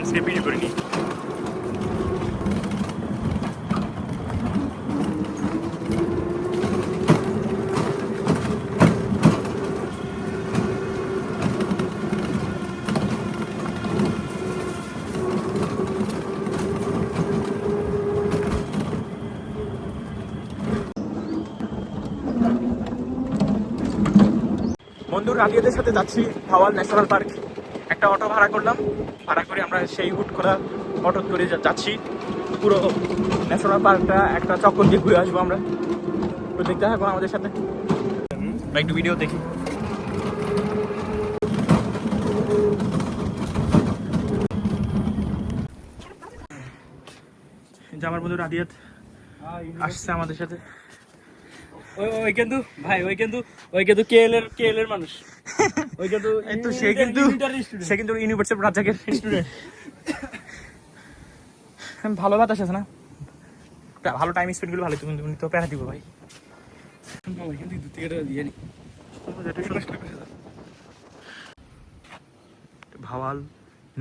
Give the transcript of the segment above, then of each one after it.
Landscape video করে নিই। বন্ধুর আলিয়াদের সাথে যাচ্ছি ভাওয়াল ন্যাশনাল পার্ক। একটা অটো ভাড়া করলাম, ভাড়া করে আমরা সেই হুট করা অটো করে যাচ্ছি। পুরো ন্যাশনাল পার্কটা একটা চক্কর দিয়ে ঘুরে আসবো আমরা। তো দেখতে থাকো আমাদের সাথে, একটু ভিডিও দেখি। আমার বন্ধু রাদিয়াত আসছে আমাদের সাথে। ওই কিন্তু ভাই ওই কিন্তু কেএল এর মানুষ। ওই কিন্তু সে কিন্তু ইউনিভার্সিটি রাজ্জাকের স্টুডেন্ট। ভালো বাতাস আছে না, ভালো টাইম স্পেন্ড করলে ভালো। তুমি তো প্যারা দিব ভাই। Bhawal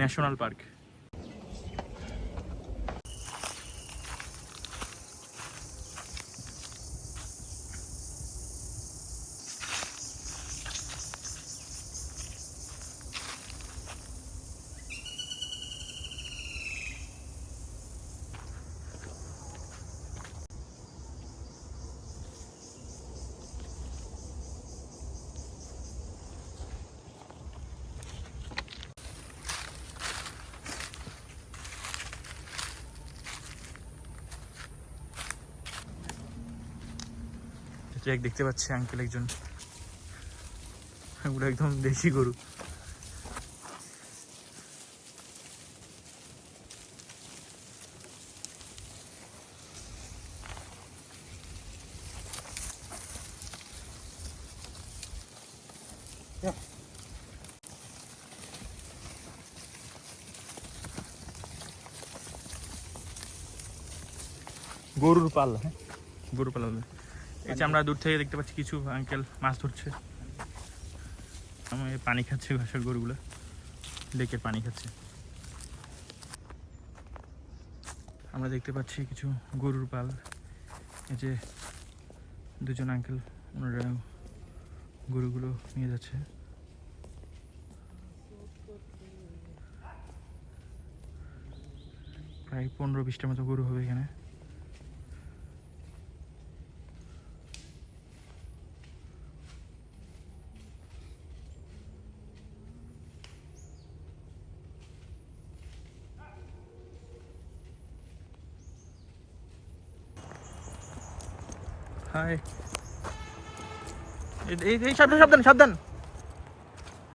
national park. দেখতে পাচ্ছি আঙ্কেল একজন, ওগুলো একদম দেশি গরু। গরুর পাল্লা, হ্যাঁ গরুর পাল্লা। এই যে আমরা দূর থেকে দেখতে পাচ্ছি কিছু আঙ্কেল মাছ ধরছে, পানি খাচ্ছে ঘাসের গরুগুলো, লেকের পানি খাচ্ছে। আমরা দেখতে পাচ্ছি কিছু গরুর পাল। এই যে দুজন আঙ্কেল, ওনারা গরুগুলো নিয়ে যাচ্ছে। প্রায় 15-20টার মতো গরু হবে এখানে। হাই, এই সাবধান সাবধান সাবধান।